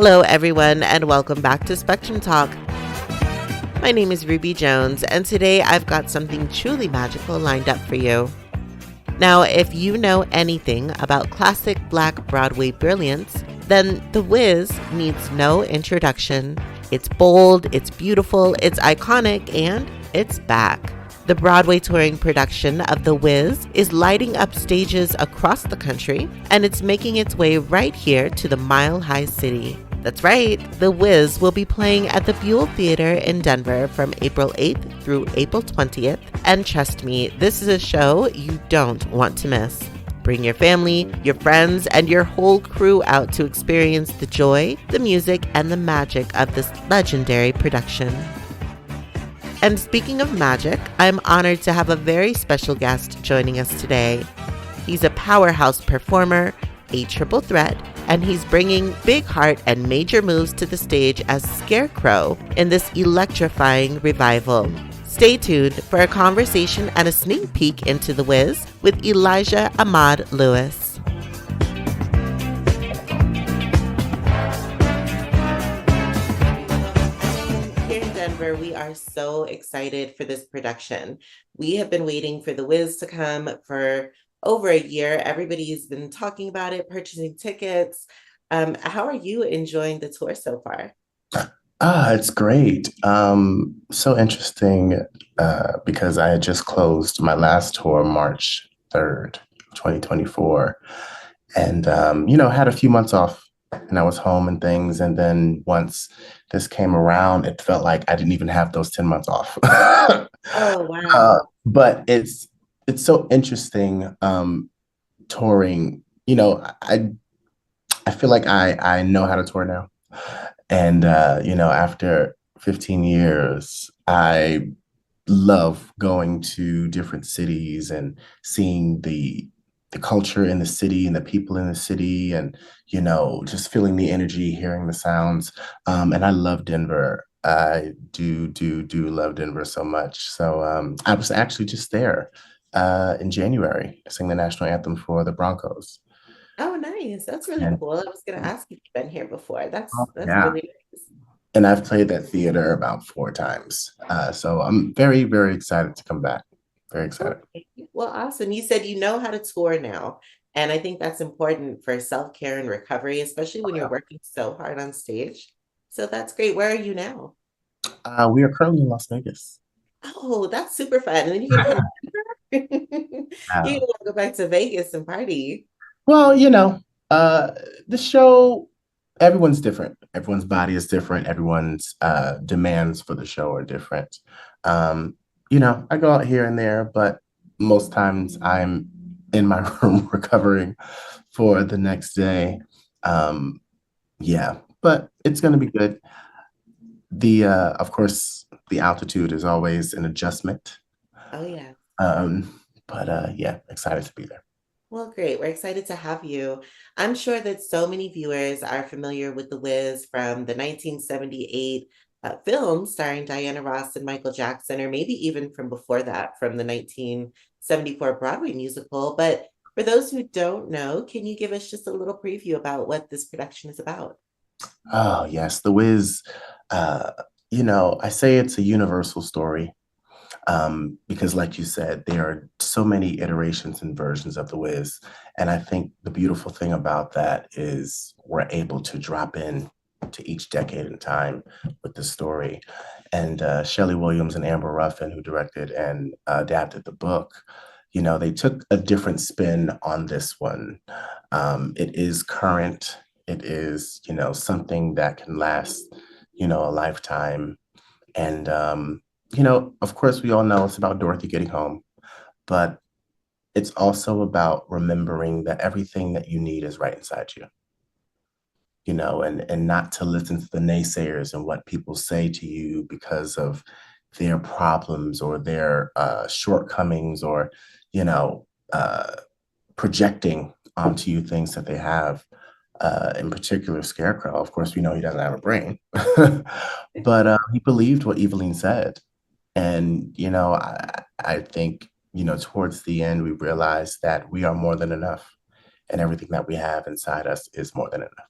Hello, everyone, and welcome back to Spectrum Talk. My name is Ruby Jones, and today I've got something truly magical lined up for you. Now, if you know anything about classic Black Broadway brilliance, then The Wiz needs no introduction. It's bold, it's beautiful, it's iconic, and it's back. The Broadway touring production of The Wiz is lighting up stages across the country, and it's making its way right here to the Mile High City. That's right, The Wiz will be playing at the Buell Theatre in Denver from April 8th through April 20th, and trust me, this is a show you don't want to miss. Bring your family, your friends, and your whole crew out to experience the joy, the music, and the magic of this legendary production. And speaking of magic, I'm honored to have a very special guest joining us today. He's a powerhouse performer, a triple threat, and he's bringing big heart and major moves to the stage as Scarecrow in this electrifying revival. Stay tuned for a conversation and a sneak peek into The Wiz with Elijah Ahmad Lewis. We are so excited for this production. We have been waiting for The Wiz to come for over a year. Everybody's been talking about it, purchasing tickets. How are you enjoying the tour so far? It's great. So interesting because I had just closed my last tour March 3rd, 2024, and had a few months off and I was home and things. And then once this came around, it felt like I didn't even have those 10 months off. Oh, wow. But it's so interesting touring. I feel like I know how to tour now. And after 15 years, I love going to different cities and seeing the culture in the city and the people in the city and just feeling the energy, hearing the sounds. And I love Denver. I do love Denver so much. So I was actually just there in January to sing the national anthem for the Broncos. Oh, nice. That's really And cool. I was going to ask if you've been here before. That's yeah, really nice. and I've played that theater about 4 times. So I'm very, very excited to come back. Very excited. Okay. Well, awesome. You said you know how to tour now. And I think that's important for self-care and recovery, especially when you're working so hard on stage. So that's great. Where are you now? We are currently in Las Vegas. Oh, that's super fun. And then you're gonna come back. You're Uh, gonna go back to Vegas and party. well, uh, the show, everyone's different. Everyone's body is different. Everyone's demands for the show are different. I go out here and there, but most times I'm in my room recovering for the next day. Um, yeah, but it's going to be good. Of course, the altitude is always an adjustment. Oh yeah. But yeah, excited to be there. Well, great. We're excited to have you. I'm sure that so many viewers are familiar with The Wiz from the 1978 film starring Diana Ross and Michael Jackson, or maybe even from before that, from the 1974 Broadway musical. But for those who don't know, can you give us just a little preview about what this production is about? Oh, yes, The Wiz. Uh, I say it's a universal story because, like you said, there are so many iterations and versions of The Wiz. And I think the beautiful thing about that is we're able to drop in to each decade in time with the story. And Shelley Williams and Amber Ruffin, who directed and adapted the book, they took a different spin on this one. It is current. It is, something that can last, a lifetime. And of course, we all know it's about Dorothy getting home, but it's also about remembering that everything that you need is right inside you, and not to listen to the naysayers and what people say to you because of their problems or their shortcomings or, you know, uh, projecting onto you things that they have. In particular, Scarecrow. Of course, we know he doesn't have a brain, but he believed what Eveline said. And, I think, towards the end, we realize that we are more than enough and everything that we have inside us is more than enough.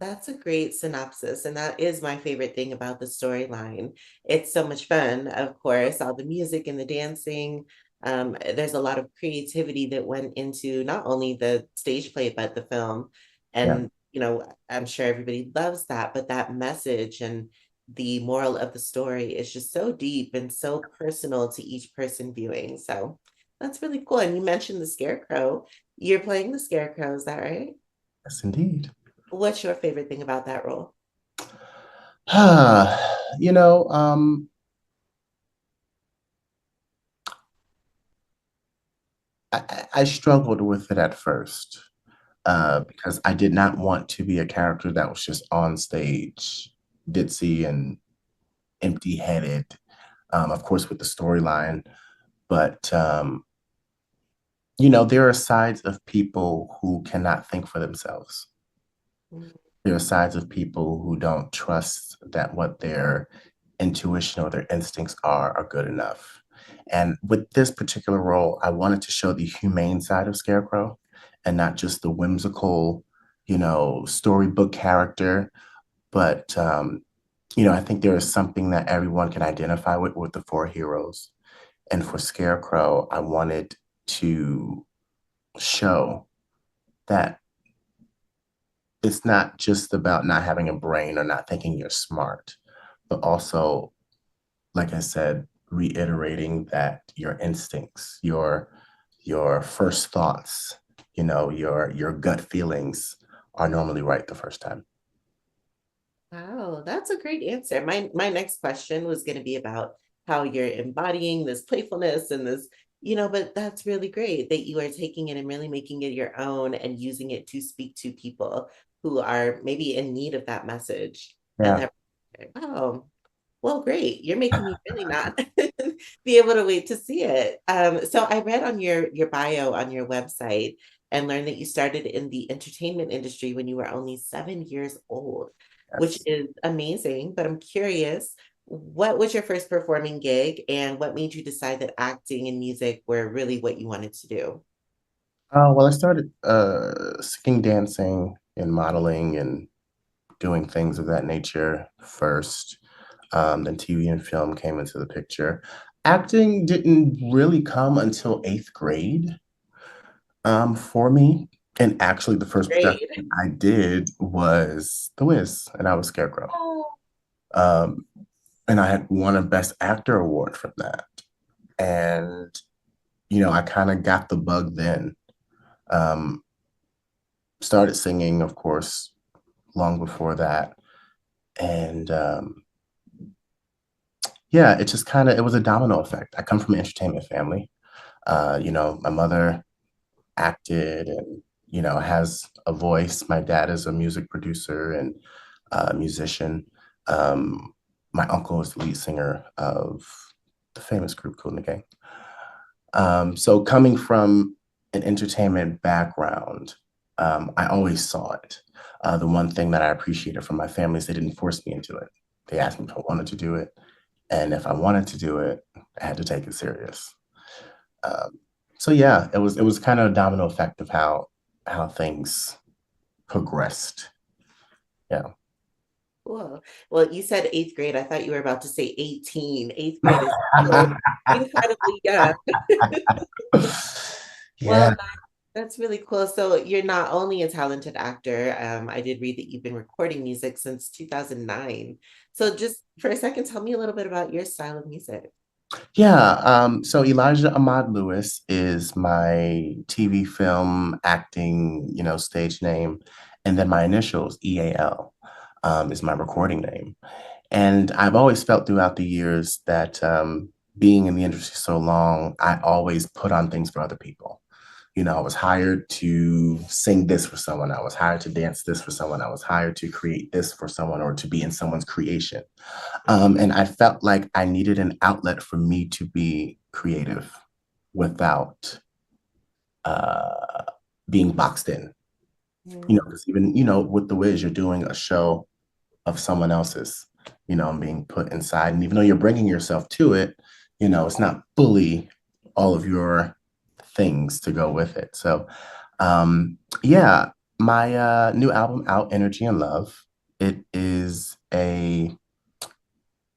That's a great synopsis, and that is my favorite thing about the storyline. It's so much fun, of course, all the music and the dancing. There's a lot of creativity that went into not only the stage play, but the film. Yeah. And, I'm sure everybody loves that, but that message and the moral of the story is just so deep and so personal to each person viewing. So that's really cool. And you mentioned the Scarecrow. You're playing the Scarecrow, is that right? Yes, indeed. What's your favorite thing about that role? You know, I struggled with it at first because I did not want to be a character that was just on stage, ditzy and empty-headed, of course, with the storyline. But, there are sides of people who cannot think for themselves. Mm. There are sides of people who don't trust that what their intuition or their instincts are good enough. And with this particular role, I wanted to show the humane side of Scarecrow and not just the whimsical, storybook character. But, I think there is something that everyone can identify with the four heroes. And for Scarecrow, I wanted to show that it's not just about not having a brain or not thinking you're smart, but also, like I said, reiterating that your instincts, your first thoughts, your gut feelings are normally right the first time. Wow, that's a great answer. My next question was going to be about how you're embodying this playfulness and this, but that's really great that you are taking it and really making it your own and using it to speak to people who are maybe in need of that message. And Yeah. that, wow, well, great. You're making me really not be able to wait to see it. So I read on your bio on your website and learned that you started in the entertainment industry when you were only 7 years old, which Yes. is amazing. But I'm curious, what was your first performing gig and what made you decide that acting and music were really what you wanted to do? Well, I started singing, dancing, and modeling and doing things of that nature first. Then TV and film came into the picture. Acting didn't really come until eighth grade for me. And actually, the first production Great. I did was The Wiz, and I was Scarecrow. Oh, Um, and I had won a Best Actor award from that. And, I kind of got the bug then. Um, Started singing, of course, long before that. And yeah, it just kind of it was a domino effect. I come from an entertainment family. My mother acted and has a voice. My dad is a music producer and musician. Um, my uncle is the lead singer of the famous group Cool and the Gang. So coming from an entertainment background, I always saw it. The one thing that I appreciated from my family is they didn't force me into it. They asked me if I wanted to do it, and if I wanted to do it, I had to take it serious. Um, so yeah, it was kind of a domino effect of how things progressed. Yeah. cool. Well, you said eighth grade. I thought you were about to say 18. Eighth grade is so incredibly young. Well, Yeah. that's really cool. So you're not only a talented actor, I did read that you've been recording music since 2009. So just for a second, tell me a little bit about your style of music. Yeah. So Elijah Ahmad Lewis is my TV, film, acting, stage name. And then my initials, EAL, is my recording name. And I've always felt throughout the years that being in the industry so long, I always put on things for other people. I was hired to sing this for someone. I was hired to dance this for someone. I was hired to create this for someone or to be in someone's creation. And I felt like I needed an outlet for me to be creative without uh, being boxed in. Mm. Because even, with The Wiz, you're doing a show of someone else's, and being put inside. And even though you're bringing yourself to it, it's not fully all of your things to go with it. So, yeah, My new album out, Energy and Love. It is a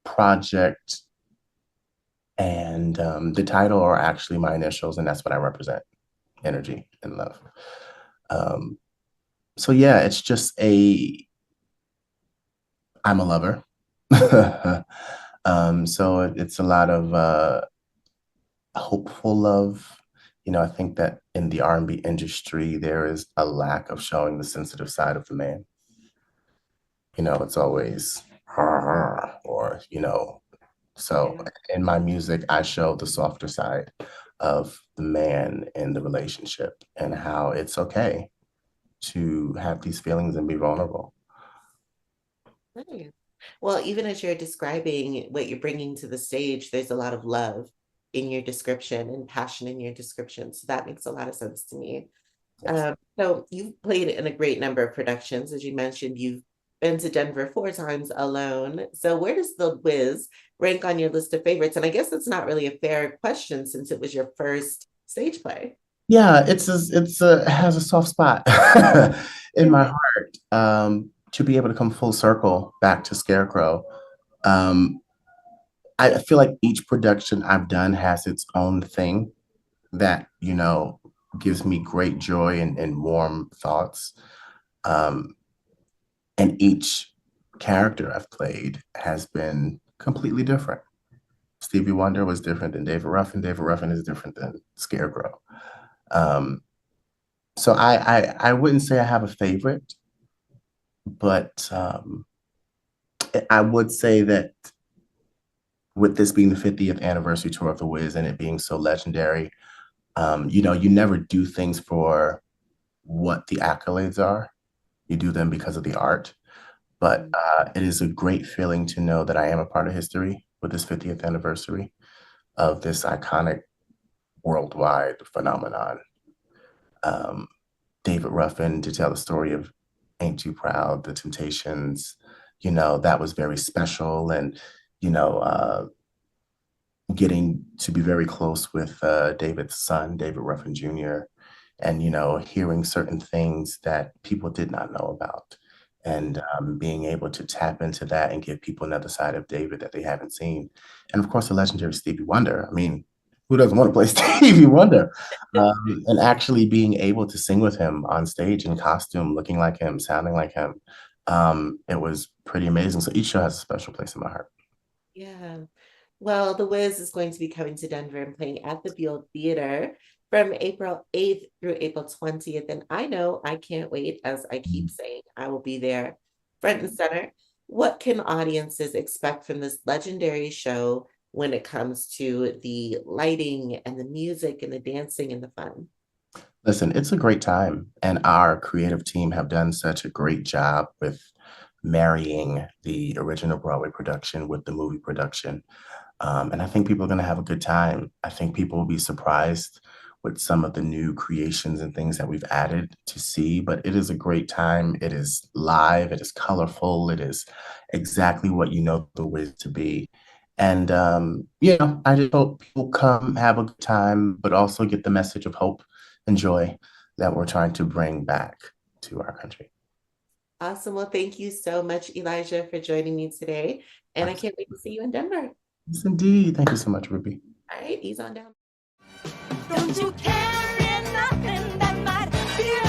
project, and the title are actually my initials, and that's what I represent, Energy and Love. Um, so yeah, it's just I'm a lover. So it's a lot of hopeful love. I think that in the R&B industry, there is a lack of showing the sensitive side of the man. It's always or so Yeah. in my music, I show the softer side of the man in the relationship and how it's okay to have these feelings and be vulnerable. Nice. Well, even as you're describing what you're bringing to the stage, there's a lot of love in your description and passion in your description. So that makes a lot of sense to me. Yes. So you've played in a great number of productions. As you mentioned, you've been to Denver 4 times alone. So where does The Wiz rank on your list of favorites? And I guess it's not really a fair question since it was your first stage play. Yeah, it has a soft spot in my heart. To be able to come full circle back to Scarecrow. Um, I feel like each production I've done has its own thing that, gives me great joy and warm thoughts. Um, and each character I've played has been completely different. Stevie Wonder was different than David Ruffin. David Ruffin is different than Scarecrow. Um, so I wouldn't say I have a favorite, but I would say that with this being the 50th anniversary tour of The Wiz and it being so legendary, you never do things for what the accolades are. You do them because of the art. But Mm. it is a great feeling to know that I am a part of history with this 50th anniversary of this iconic worldwide phenomenon. Um, David Ruffin, to tell the story of Ain't Too Proud, The Temptations, that was very special. And, you know, uh, getting to be very close with David's son, David Ruffin Jr., and hearing certain things that people did not know about, and being able to tap into that and give people another side of David that they haven't seen, and of course the legendary Stevie Wonder. I mean, who doesn't want to play Stevie Wonder? And actually being able to sing with him on stage in costume, looking like him, sounding like him, it was pretty amazing. So each show has a special place in my heart. Yeah. Well, The Wiz is going to be coming to Denver and playing at the Buell Theatre from April 8th through April 20th. And I know I can't wait, as I keep saying, I will be there front and center. What can audiences expect from this legendary show when it comes to the lighting and the music and the dancing and the fun? Listen, it's a great time, and our creative team have done such a great job with marrying the original Broadway production with the movie production. And I think people are going to have a good time. I think people will be surprised with some of the new creations and things that we've added to see, but it is a great time. It is live, it is colorful, it is exactly what you know the Wiz to be. And, I just hope people come, have a good time, but also get the message of hope and joy that we're trying to bring back to our country. Awesome. Well, thank you so much, Elijah, for joining me today. And I can't wait to see you in Denver. Yes, indeed. Thank you so much, Ruby. All right, ease on down. Don't you carry nothing that might be